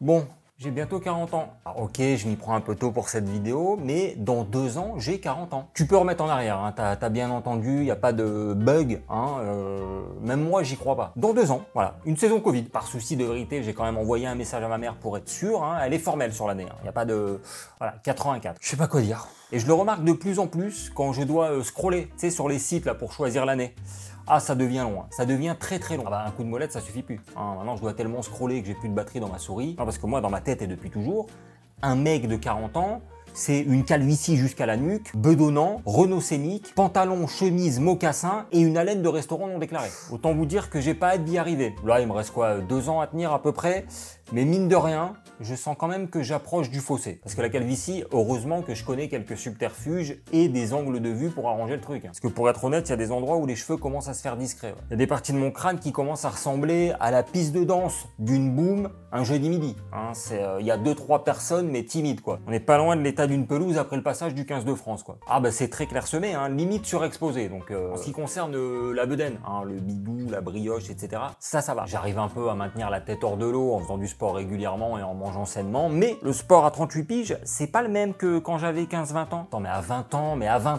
Bon, j'ai bientôt 40 ans. Alors, ok, je m'y prends un peu tôt pour cette vidéo, mais dans 2 ans, j'ai 40 ans. Tu peux remettre en arrière, hein, t'as bien entendu, il n'y a pas de bug, hein, même moi, j'y crois pas. Dans 2 ans, voilà, une saison Covid. Par souci de vérité, j'ai quand même envoyé un message à ma mère pour être sûr, hein, elle est formelle sur l'année, il n'y a pas de... Voilà, 84. Je sais pas quoi dire. Et je le remarque de plus en plus quand je dois scroller, tu sais, sur les sites là pour choisir l'année. Ah, ça devient long, hein. Ça devient très très long. Ah bah, un coup de molette, ça suffit plus. Hein. Maintenant, je dois tellement scroller que j'ai plus de batterie dans ma souris. Non, parce que moi, dans ma tête et depuis toujours, un mec de 40 ans, c'est une calvitie jusqu'à la nuque, bedonnant, rhinocénique, pantalon, chemise, mocassin et une haleine de restaurant non déclaré. Autant vous dire que j'ai pas hâte d'y arriver. Là, il me reste quoi, 2 ans à tenir à peu près. Mais mine de rien, je sens quand même que j'approche du fossé. Parce que la calvitie, heureusement que je connais quelques subterfuges et des angles de vue pour arranger le truc. Parce que pour être honnête, il y a des endroits où les cheveux commencent à se faire discrets. Ouais. Il y a des parties de mon crâne qui commencent à ressembler à la piste de danse d'une boum un jeudi midi. Hein, y a 2-3 personnes, mais timides quoi. On n'est pas loin de l'état d'une pelouse après le passage du 15 de France quoi. Ah bah c'est très clairsemé, hein, limite surexposé. Donc en ce qui concerne la bedaine, hein, le bidou, la brioche, etc. Ça va. J'arrive un peu à maintenir la tête hors de l'eau en faisant du sport régulièrement et en mangeant sainement, mais le sport à 38 piges, c'est pas le même que quand j'avais 15-20 ans. Attends, mais à 20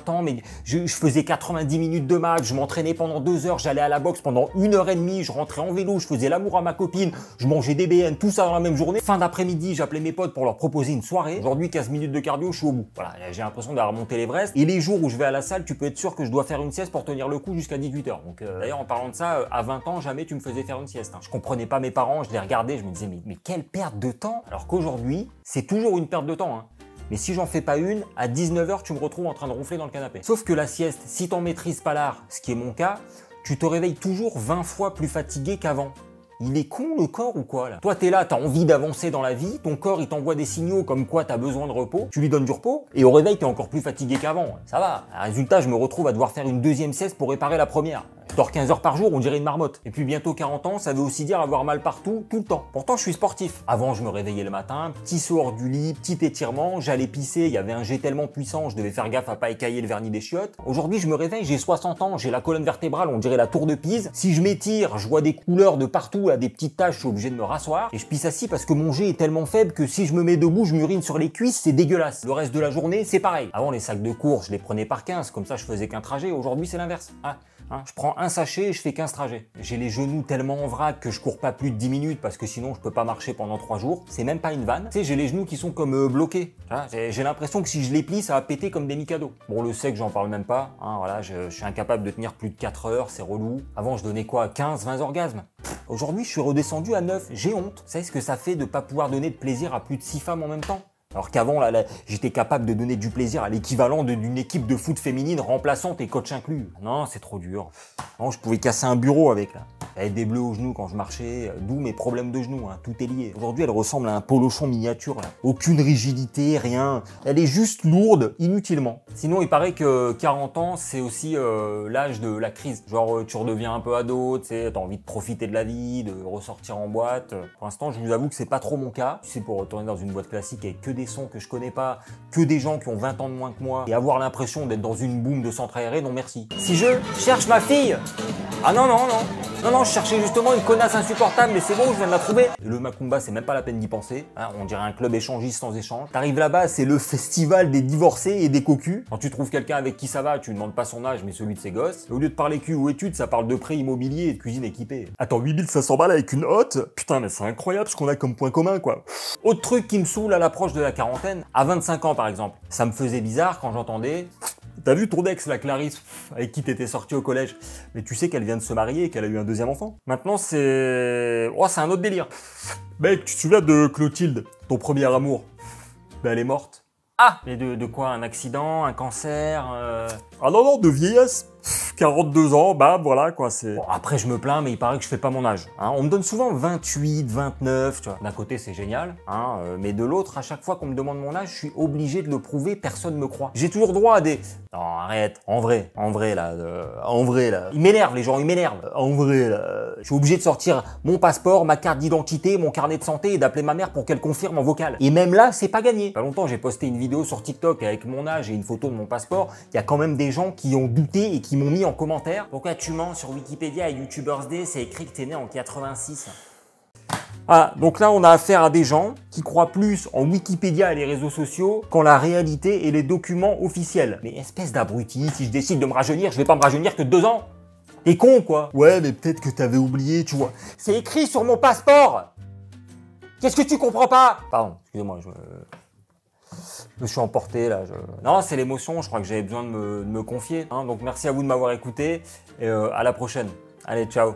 ans, je faisais 90 minutes de match, je m'entraînais pendant 2 heures, j'allais à la boxe pendant 1h30, je rentrais en vélo, je faisais l'amour à ma copine, je mangeais des BN, tout ça dans la même journée. Fin d'après-midi, j'appelais mes potes pour leur proposer une soirée. Aujourd'hui, 15 minutes de cardio, je suis au bout. Voilà, j'ai l'impression d'avoir monté l'Everest. Et les jours où je vais à la salle, tu peux être sûr que je dois faire une sieste pour tenir le coup jusqu'à 18h. Donc d'ailleurs, en parlant de ça, à 20 ans, jamais tu me faisais faire une sieste. Hein. Je comprenais pas mes parents, je les regardais, je me disais mais quelle perte de temps. Alors qu'aujourd'hui, c'est toujours une perte de temps. Hein. Mais si j'en fais pas une, à 19h, tu me retrouves en train de ronfler dans le canapé. Sauf que la sieste, si t'en maîtrises pas l'art, ce qui est mon cas, tu te réveilles toujours 20 fois plus fatigué qu'avant. Il est con le corps ou quoi là? Toi t'es là, t'as envie d'avancer dans la vie, ton corps il t'envoie des signaux comme quoi t'as besoin de repos, tu lui donnes du repos, et au réveil t'es encore plus fatigué qu'avant. Ça va. Résultat, je me retrouve à devoir faire une deuxième sieste pour réparer la première. Je dors 15 heures par jour, on dirait une marmotte. Et puis bientôt 40 ans, ça veut aussi dire avoir mal partout, tout le temps. Pourtant, je suis sportif. Avant, je me réveillais le matin, petit saut hors du lit, petit étirement, j'allais pisser, il y avait un jet tellement puissant, je devais faire gaffe à pas écailler le vernis des chiottes. Aujourd'hui, je me réveille, j'ai 60 ans, j'ai la colonne vertébrale, on dirait la tour de Pise. Si je m'étire, je vois des couleurs de partout, à des petites taches, je suis obligé de me rasseoir. Et je pisse assis parce que mon jet est tellement faible que si je me mets debout, je m'urine sur les cuisses, c'est dégueulasse. Le reste de la journée, c'est pareil. Avant, les sacs de course, je les prenais par 15, comme ça je faisais qu'un trajet. Aujourd'hui, c'est l'inverse. Je prends un sachet et je fais 15 trajets. J'ai les genoux tellement en vrac que je cours pas plus de 10 minutes parce que sinon je peux pas marcher pendant 3 jours. C'est même pas une vanne. Tu sais, j'ai les genoux qui sont comme bloqués. J'ai l'impression que si je les plie, ça va péter comme des Mikado. Bon, le sec, j'en parle même pas. Voilà, je suis incapable de tenir plus de 4 heures, c'est relou. Avant, je donnais quoi, 15-20 orgasmes. Aujourd'hui, je suis redescendu à 9. J'ai honte. Vous savez ce que ça fait de pas pouvoir donner de plaisir à plus de 6 femmes en même temps? Alors qu'avant, là, j'étais capable de donner du plaisir à l'équivalent d'une équipe de foot féminine remplaçante et coach inclus. Non, c'est trop dur. Non, je pouvais casser un bureau avec, là. J'avais des bleus aux genoux quand je marchais, d'où mes problèmes de genoux, hein, tout est lié. Aujourd'hui, elle ressemble à un polochon miniature, là. Aucune rigidité, rien. Elle est juste lourde, inutilement. Sinon, il paraît que 40 ans, c'est aussi l'âge de la crise. Genre, tu redeviens un peu ado, tu sais, t'as envie de profiter de la vie, de ressortir en boîte. Pour l'instant, je vous avoue que c'est pas trop mon cas. Tu sais, pour retourner dans une boîte classique avec que des sons que je connais pas, que des gens qui ont 20 ans de moins que moi, et avoir l'impression d'être dans une boum de centre aéré, non merci. Si je cherche ma fille, ah non, je cherchais justement une connasse insupportable, mais c'est bon, je viens de la trouver. Et le Macumba, c'est même pas la peine d'y penser. Hein, on dirait un club échangiste sans échange. T'arrives là-bas, c'est le festival des divorcés et des cocus. Quand tu trouves quelqu'un avec qui ça va, tu ne demandes pas son âge, mais celui de ses gosses. Et au lieu de parler cul ou études, ça parle de prêt immobilier et de cuisine équipée. Attends, 8500 balles avec une hotte? Putain, mais c'est incroyable ce qu'on a comme point commun, quoi. Autre truc qui me saoule à l'approche de la quarantaine, à 25 ans par exemple, ça me faisait bizarre quand j'entendais... T'as vu ton ex, la Clarisse, avec qui t'étais sorti au collège? Mais tu sais qu'elle vient de se marier et qu'elle a eu un deuxième enfant. Maintenant, c'est... Oh, c'est un autre délire. Mec, tu te souviens de Clotilde, ton premier amour? Ben, elle est morte. Ah! Mais de quoi? Un accident? Un cancer? Ah non, de vieillesse. 42 ans, bah voilà quoi, c'est... Bon, après je me plains, mais il paraît que je fais pas mon âge. Hein. On me donne souvent 28, 29, tu vois. D'un côté c'est génial, hein, mais de l'autre, à chaque fois qu'on me demande mon âge, je suis obligé de le prouver, personne me croit. J'ai toujours droit à des... Non, arrête, en vrai là, Ils m'énervent, les gens, ils m'énervent. En vrai là, je suis obligé de sortir mon passeport, ma carte d'identité, mon carnet de santé et d'appeler ma mère pour qu'elle confirme en vocal. Et même là, c'est pas gagné. Pas longtemps, j'ai posté une vidéo sur TikTok avec mon âge et une photo de mon passeport. Il y a quand même des gens qui ont douté et qui m'ont mis en commentaire. Pourquoi tu mens sur Wikipédia et YouTubers Day, c'est écrit que t'es né en 86. Ah, donc là, on a affaire à des gens qui croient plus en Wikipédia et les réseaux sociaux qu'en la réalité et les documents officiels. Mais espèce d'abruti, si je décide de me rajeunir, je vais pas me rajeunir que de 2 ans. T'es con, quoi. Ouais, mais peut-être que t'avais oublié, tu vois. C'est écrit sur mon passeport. Qu'est-ce que tu comprends pas? Pardon, excusez-moi, je me suis emporté là. Non, c'est l'émotion, je crois que j'avais besoin de me confier. Hein, donc merci à vous de m'avoir écouté et à la prochaine. Allez, ciao.